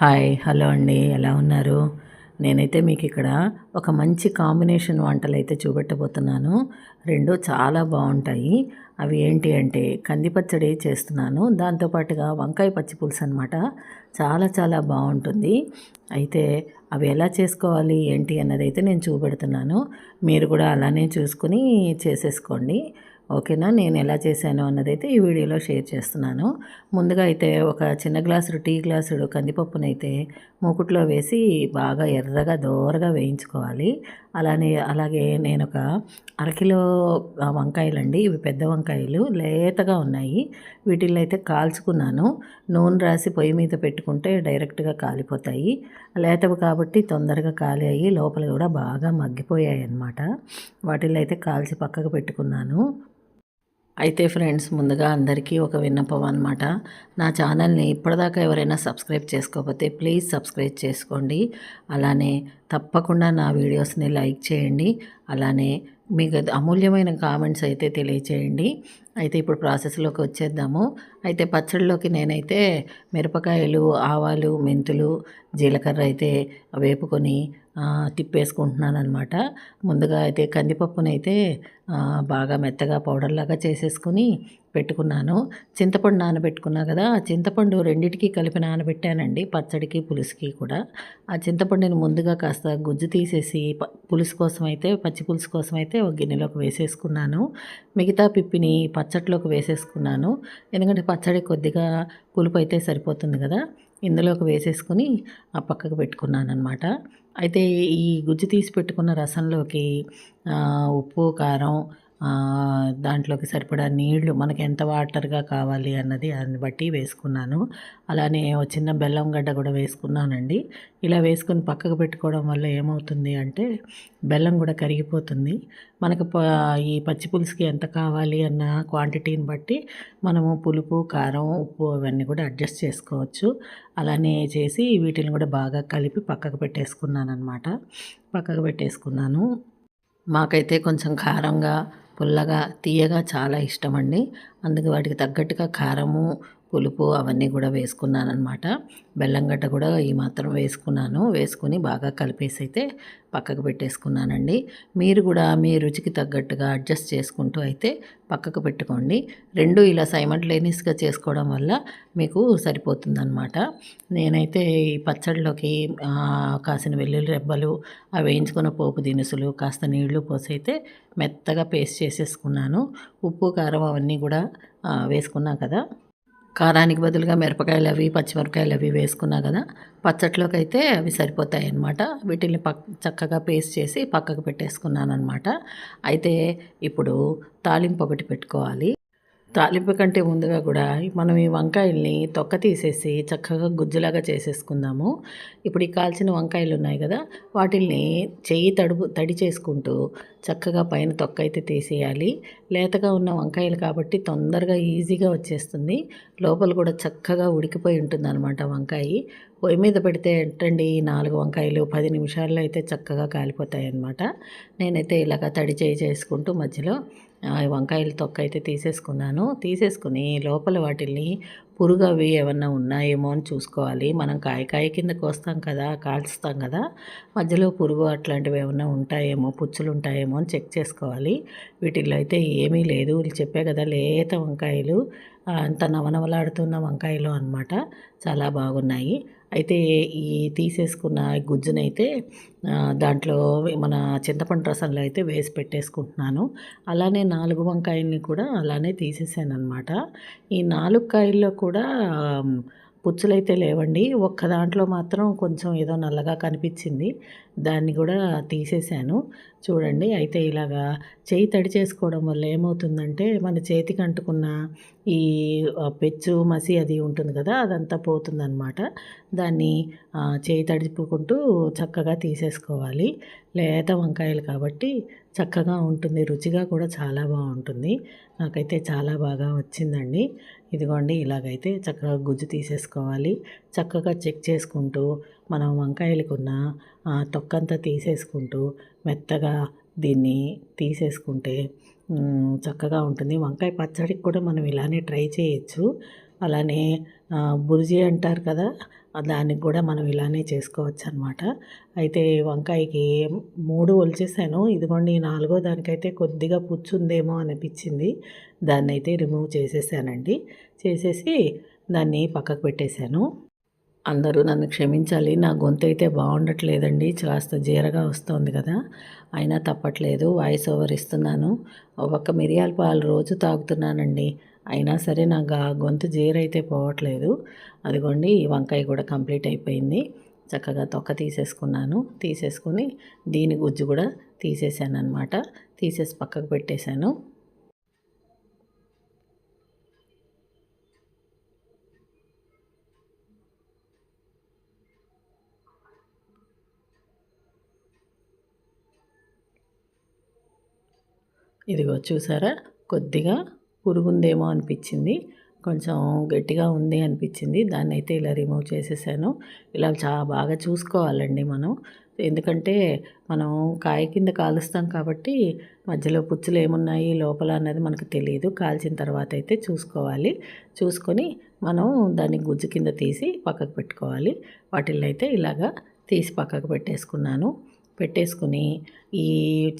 Hi hello అండి, ఎలా ఉన్నారు? నేనైతే మీకు ఇక్కడ ఒక మంచి కాంబినేషన్ వంటలు అయితే చూపెట్టబోతున్నాను. రెండు చాలా బాగుంటాయి. అవి ఏంటి అంటే కంది పచ్చడి చేస్తున్నాను, దాంతోపాటుగా వంకాయ పచ్చి పులుసు అనమాట. చాలా చాలా బాగుంటుంది. అయితే అవి ఎలా చేసుకోవాలి ఏంటి అన్నది అయితే నేను చూపెడుతున్నాను. మీరు కూడా అలానే చూసుకుని చేసేసుకోండి. ఓకేనా? నేను ఎలా చేశాను అన్నదైతే ఈ వీడియోలో షేర్ చేస్తున్నాను. ముందుగా అయితే ఒక చిన్న గ్లాసుడు టీ గ్లాసుడు కందిపప్పునైతే మూకుట్లో వేసి బాగా ఎర్రగా దోరగా వేయించుకోవాలి. అలాగే నేను ఒక అరకిలో వంకాయలండి, ఇవి పెద్ద వంకాయలు లేతగా ఉన్నాయి. వీటిల్లో అయితే కాల్చుకున్నాను. నూనె రాసి పొయ్యి మీద పెట్టుకుంటే డైరెక్ట్గా కాలిపోతాయి. లేతవి కాబట్టి తొందరగా కాలాయి, లోపల కూడా బాగా మగ్గిపోయాయి అన్నమాట. వాటిల్లో అయితే కాల్చి పక్కకు పెట్టుకున్నాను. అయితే ఫ్రెండ్స్, ముందుగా అందరికీ ఒక విన్నపం అనమాట. నా ఛానల్ని ఇప్పటిదాకా ఎవరైనా సబ్స్క్రైబ్ చేసుకోకపోతే ప్లీజ్ సబ్స్క్రైబ్ చేసుకోండి. అలానే తప్పకుండా నా వీడియోస్ని లైక్ చేయండి. అలానే మీకు అమూల్యమైన కామెంట్స్ అయితే తెలియచేయండి. అయితే ఇప్పుడు ప్రాసెస్లోకి వచ్చేద్దాము. అయితే పచ్చడిలోకి నేనైతే మిరపకాయలు, ఆవాలు, మెంతులు, జీలకర్ర అయితే వేపుకొని తిప్పేసుకుంటున్నాను అనమాట. ముందుగా అయితే కందిపప్పునైతే బాగా మెత్తగా పౌడర్లాగా చేసేసుకుని పెట్టుకున్నాను. చింతపండు నానబెట్టుకున్నా కదా, ఆ చింతపండు రెండిటికి కలిపి నానబెట్టానండి, పచ్చడికి పులుసుకి కూడా. ఆ చింతపండుని ముందుగా కాస్త గుజ్జు తీసేసి పులుసు కోసం అయితే, పచ్చి పులుసు కోసం అయితే ఒక గిన్నెలోకి వేసేసుకున్నాను. మిగతా పిప్పిని పచ్చడిలోకి వేసేసుకున్నాను. ఎందుకంటే పచ్చడి కొద్దిగా పులుపు అయితే సరిపోతుంది కదా, ఇందులోకి వేసేసుకుని ఆ పక్కకు పెట్టుకున్నాను అనమాట. అయితే ఈ గుజ్జు తీసి పెట్టుకున్న రసంలోకి ఉప్పు, కారం, దాంట్లోకి సరిపడా నీళ్లు, మనకి ఎంత వాటర్గా కావాలి అన్నది దాన్ని బట్టి వేసుకున్నాను. అలానే ఒక చిన్న బెల్లం గడ్డ కూడా వేసుకున్నానండి. ఇలా వేసుకొని పక్కకు పెట్టుకోవడం వల్ల ఏమవుతుంది అంటే బెల్లం కూడా కరిగిపోతుంది. మనకు ఈ పచ్చి పులుసుకి ఎంత కావాలి అన్న క్వాంటిటీని బట్టి మనము పులుపు, కారం, ఉప్పు అవన్నీ కూడా అడ్జస్ట్ చేసుకోవచ్చు. అలానే చేసి వీటిని కూడా బాగా కలిపి పక్కకు పెట్టేసుకున్నాను అనమాట. పక్కకు పెట్టేసుకున్నాను. మాకైతే కొంచెం కారంగా, పుల్లగా, తీయగా చాలా ఇష్టమండి. అందుకే వాటికి తగ్గట్టుగా కారము, పులుపు అవన్నీ కూడా వేసుకున్నానమాట. బెల్లం గడ్డ కూడా ఈ మాత్రం వేసుకున్నాను. వేసుకుని బాగా కలిపేసి అయితే పక్కకు పెట్టేసుకున్నానండి. మీరు కూడా మీ రుచికి తగ్గట్టుగా అడ్జస్ట్ చేసుకుంటూ అయితే పక్కకు పెట్టుకోండి. రెండు ఇలా సైమల్టేనియస్గా చేసుకోవడం వల్ల మీకు సరిపోతుందన్నమాట. నేనైతే ఈ పచ్చడిలోకి కాసిన వెల్లుల్లి రెబ్బలు, అవి వేయించుకున్న పోపు దినుసులు, కాస్త నీళ్లు పోసి అయితే మెత్తగా పేస్ట్ చేసేసుకున్నాను. ఉప్పు, కారం అవన్నీ కూడా వేసుకున్నా కదా. కారానికి బదులుగా మిరపకాయలు అవి, పచ్చిమిరపకాయలు అవి వేసుకున్నా కదా, పచ్చట్లోకి అయితే అవి సరిపోతాయి అన్నమాట. వీటిని చక్కగా పేస్ట్ చేసి పక్కకు పెట్టేసుకున్నాను అనమాట. అయితే ఇప్పుడు తాలింపు ఒకటి పెట్టుకోవాలి. తాలింపు కంటే ముందుగా కూడా మనం ఈ వంకాయల్ని తొక్క తీసేసి చక్కగా గుజ్జులాగా చేసేసుకుందాము. ఇప్పుడు ఈ కాల్చిన వంకాయలు ఉన్నాయి కదా, వాటిల్ని చెయ్యి తడి చేసుకుంటూ చక్కగా పైన తొక్క అయితే తీసేయాలి. లేతగా ఉన్న వంకాయలు కాబట్టి తొందరగా ఈజీగా వచ్చేస్తుంది. లోపల కూడా చక్కగా ఉడికిపోయి ఉంటుంది అనమాట వంకాయ. పొయ్యి మీద పెడితే ఏంటండి 4 వంకాయలు 10 నిమిషాల్లో అయితే చక్కగా కాలిపోతాయి అన్నమాట. నేనైతే ఇలాగ తడి చేసుకుంటూ మధ్యలో వంకాయల తొక్క అయితే తీసేసుకున్నాను. తీసేసుకుని లోపల వాటిల్ని పురుగు అవి ఏమన్నా ఉన్నాయేమో అని చూసుకోవాలి. మనం కాయ కింద కోస్తాం కదా, కాల్చుతాం కదా, మధ్యలో పురుగు అట్లాంటివి ఏమన్నా ఉంటాయేమో, పుచ్చులు ఉంటాయేమో అని చెక్ చేసుకోవాలి. వీటిల్లో అయితే ఏమీ లేదు. చెప్పే కదా, లేత వంకాయలు, అంత నవనవలాడుతున్న వంకాయలు అనమాట. చాలా బాగున్నాయి. అయితే ఈ తీసేసుకున్న గుజ్జునైతే దాంట్లో మన చింతపండు రసంలో అయితే వేసి పెట్టేసుకుంటున్నాను. అలానే 4 వంకాయల్ని కూడా అలానే తీసేసాను అనమాట. ఈ 4 కాయల్లో కూడా పుచ్చులైతే లేవండి. ఒక్క దాంట్లో మాత్రం కొంచెం ఏదో నల్లగా కనిపించింది. దాన్ని కూడా తీసేసాను. చూడండి. అయితే ఇలాగా చేయి తడి చేసుకోవడం వల్ల ఏమవుతుందంటే మన చేతికి అంటుకున్న ఈ పెచ్చు మసి అది ఉంటుంది కదా, అదంతా పోతుందన్నమాట. దాన్ని చేయి తడుపుకుంటూ చక్కగా తీసేసుకోవాలి. లేత వంకాయలు కాబట్టి చక్కగా ఉంటుంది. రుచిగా కూడా చాలా బాగుంటుంది. నాకైతే చాలా బాగా వచ్చిందండి. ఇదిగోండి, ఇలాగైతే చక్కగా గుజ్జు తీసేసుకోవాలి. చక్కగా చెక్ చేసుకుంటూ మనం వంకాయలకున్న తొక్కంతా తీసేసుకుంటూ మెత్తగా దీన్ని తీసేసుకుంటే చక్కగా ఉంటుంది. వంకాయ పచ్చడికి కూడా మనం ఇలానే ట్రై చేయొచ్చు. అలానే బుర్జీ అంటారు కదా, దానికి కూడా మనం ఇలానే చేసుకోవచ్చు అనమాట. అయితే వంకాయకి 3 ఒలిచేసాను. ఇదిగోండి ఈ 4గో దానికైతే కొద్దిగా పుచ్చుందేమో అనిపించింది. దాన్నైతే రిమూవ్ చేసేసానండి. చేసేసి దాన్ని పక్కకు పెట్టేశాను. అందరూ నన్ను క్షమించాలి. నా గొంతైతే బాగుండట్లేదండి. కాస్త జీరగా వస్తోంది కదా! అయినా తప్పట్లేదు. వాయిస్ ఓవర్ ఇస్తున్నాను. ఒక మిరియాల పాలు రోజు తాగుతున్నానండి. అయినా సరే నా గొంతు జీరైతే పోవట్లేదు. అదిగోండి ఈ వంకాయ కూడా కంప్లీట్ అయిపోయింది. చక్కగా తొక్క తీసేసుకున్నాను. తీసేసుకొని దీని గుజ్జు కూడా తీసేసాననమాట. తీసేసి పక్కకు పెట్టేశాను. ఇదిగో చూసారా, కొద్దిగా పురుగుందేమో అనిపించింది. కొంచెం గట్టిగా ఉంది అనిపించింది. దాన్నైతే ఇలా రిమూవ్ చేసేసాను. ఇలా బాగా చూసుకోవాలండి మనం. ఎందుకంటే మనం కాయ కింద కాలుస్తాం కాబట్టి మధ్యలో పుచ్చులు ఏమున్నాయి లోపల అన్నది మనకు తెలియదు. కాల్చిన తర్వాత అయితే చూసుకోవాలి. చూసుకొని మనం దాన్ని గుజ్జు కింద తీసి పక్కకు పెట్టుకోవాలి. వాటిల్లో అయితే ఇలాగా తీసి పక్కకు పెట్టేసుకున్నాను. పెట్టేసుకుని ఈ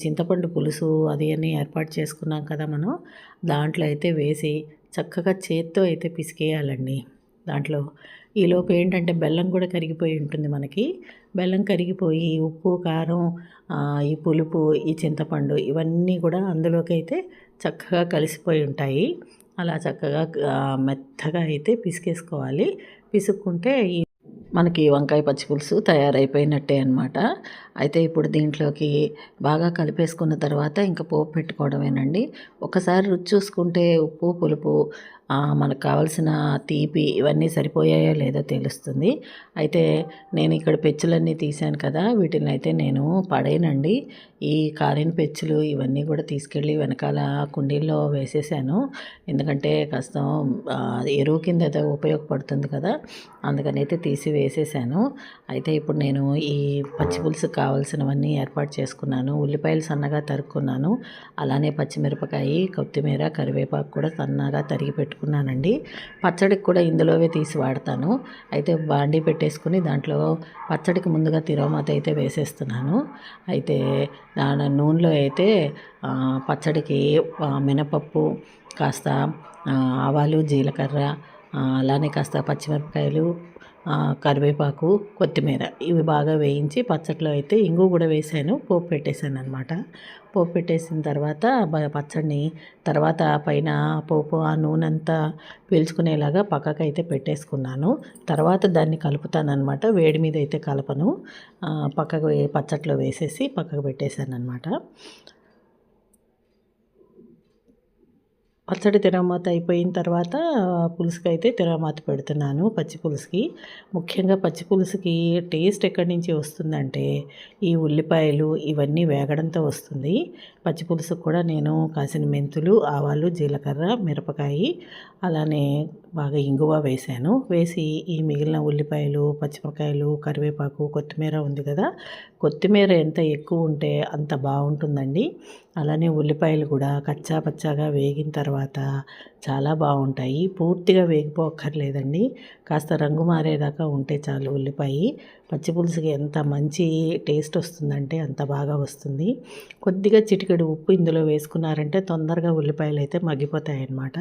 చింతపండు పులుసు అది అని ఏర్పాటు చేసుకున్నాం కదా మనం, దాంట్లో అయితే వేసి చక్కగా చేత్తో అయితే పిసికేయాలండి. దాంట్లో ఈలోపు ఏంటంటే బెల్లం కూడా కరిగిపోయి ఉంటుంది మనకి. బెల్లం కరిగిపోయి ఉప్పు కారం ఈ పులుపు ఈ చింతపండు ఇవన్నీ కూడా అందులోకి అయితే చక్కగా కలిసిపోయి ఉంటాయి. అలా చక్కగా మెత్తగా అయితే పిసికేసుకోవాలి. పిసుక్కుంటే మనకి వంకాయ పచ్చి పులుసు తయారైపోయినట్టే అనమాట. అయితే ఇప్పుడు దీంట్లోకి బాగా కలిపేసుకున్న తర్వాత ఇంకా పోపు పెట్టుకోవడమేనండి. ఒకసారి రుచి చూసుకుంటే ఉప్పు పులుపు మనకు కావాల్సిన తీపి ఇవన్నీ సరిపోయాయో లేదో తెలుస్తుంది. అయితే నేను ఇక్కడ పెచ్చులన్నీ తీశాను కదా, వీటిని అయితే నేను పడేయనండి. ఈ కారిన పెచ్చులు ఇవన్నీ కూడా తీసుకెళ్ళి వెనకాల కుండీల్లో వేసేసాను. ఎందుకంటే కాస్త ఎరువు కింద అయితే ఉపయోగపడుతుంది కదా, అందుకని అయితే తీసి వేసేసాను. అయితే ఇప్పుడు నేను ఈ పచ్చి పులుసుకు కావాల్సినవన్నీ ఏర్పాటు చేసుకున్నాను. ఉల్లిపాయలు సన్నగా తరుక్కున్నాను. అలానే పచ్చిమిరపకాయ కొత్తిమీర కరివేపాకు కూడా సన్నగా తరిగి పెట్టుకున్నానండి. పచ్చడికి కూడా ఇందులోవే తీసి వాడతాను. అయితే బాండీ పెట్టేసుకుని దాంట్లో పచ్చడికి ముందుగా తిరువాత అయితే వేసేస్తున్నాను. అయితే నూనెలో అయితే పచ్చడికి మినపప్పు కాస్త ఆవాలు జీలకర్ర అలానే కాస్త పచ్చిమిరపకాయలు కరివేపాకు కొత్తిమీర ఇవి బాగా వేయించి పచ్చడిలో అయితే ఇంగు కూడా వేసాను. పోపు పెట్టేశాను అనమాట. పోపు పెట్టేసిన తర్వాత పచ్చడిని తర్వాత పైన పోపు ఆ నూనె అంతా పీల్చుకునేలాగా పక్కకు అయితే పెట్టేసుకున్నాను. తర్వాత దాన్ని కలుపుతాను అనమాట. వేడి మీద అయితే కలపను. పక్కకు పచ్చడిలో వేసేసి పక్కకు పెట్టేశాను అనమాట. పచ్చడి తిరగమాత అయిపోయిన తర్వాత పులుసుకి అయితే తిరగమాత పెడుతున్నాను. పచ్చి పులుసుకి ముఖ్యంగా పచ్చి పులుసుకి టేస్ట్ ఎక్కడి నుంచి వస్తుందంటే ఈ ఉల్లిపాయలు ఇవన్నీ వేగడంతో వస్తుంది. పచ్చి పులుసుకు కూడా నేను కాసిన మెంతులు ఆవాలు జీలకర్ర మిరపకాయ అలానే బాగా ఇంగువ వేసాను. వేసి ఈ మిగిలిన ఉల్లిపాయలు పచ్చిమిరపకాయలు కరివేపాకు కొత్తిమీర ఉంది కదా, కొత్తిమీర ఎంత ఎక్కువ ఉంటే అంత బాగుంటుందండి. అలానే ఉల్లిపాయలు కూడా కచ్చా పచ్చాగా వేగిన తర్వాత చాలా బాగుంటాయి. పూర్తిగా వేగిపోక్కర్లేదండి. కాస్త రంగు మారేదాకా ఉంటే చాలు. ఉల్లిపాయ పచ్చి పులుసుకి ఎంత మంచి టేస్ట్ వస్తుందంటే అంత బాగా వస్తుంది. కొద్దిగా చిటికెడు ఉప్పు ఇందులో వేసుకున్నారంటే తొందరగా ఉల్లిపాయలు అయితే మగ్గిపోతాయి అన్నమాట.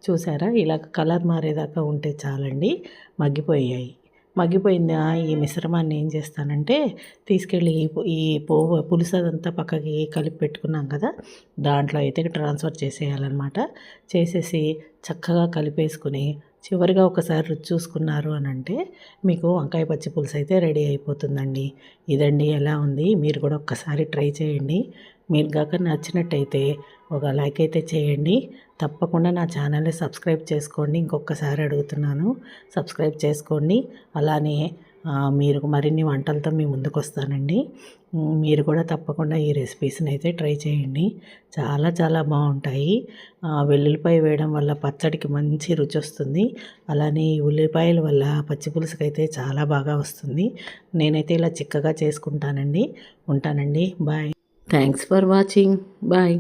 చూసారా, ఇలా కలర్ మారేదాకా ఉంటే చాలండి. మగ్గిపోయాయి. మగ్గిపోయింది ఈ మిశ్రమాన్ని ఏం చేస్తానంటే తీసుకెళ్ళి ఈ పులుసు అదంతా పక్కకి కలిపి పెట్టుకున్నాం కదా, దాంట్లో అయితే ట్రాన్స్ఫర్ చేసేయాలన్నమాట. చేసేసి చక్కగా కలిపేసుకుని చివరిగా ఒకసారి రుచి చూసుకున్నారు అని అంటే మీకు వంకాయ పచ్చి పులుసు అయితే రెడీ అయిపోతుందండి. ఇదండి ఎలా ఉంది, మీరు కూడా ఒక్కసారి ట్రై చేయండి. మీరు కాక నచ్చినట్టయితే ఒక లైక్ అయితే చేయండి. తప్పకుండా నా ఛానల్ని సబ్స్క్రైబ్ చేసుకోండి. ఇంకొకసారి అడుగుతున్నాను, సబ్స్క్రైబ్ చేసుకోండి. అలానే మీరు మరిన్ని వంటలతో మీ ముందుకు వస్తానండి. మీరు కూడా తప్పకుండా ఈ రెసిపీస్ని అయితే ట్రై చేయండి. చాలా చాలా బాగుంటాయి. వెల్లుల్లిపాయ వేయడం వల్ల పచ్చడికి మంచి రుచి వస్తుంది. అలానే ఈ ఉల్లిపాయల వల్ల పచ్చి పులుసుకి అయితే చాలా బాగా వస్తుంది. నేనైతే ఇలా చిక్కగా చేసుకుంటానండి. ఉంటానండి. Bye. Thanks for watching. Bye.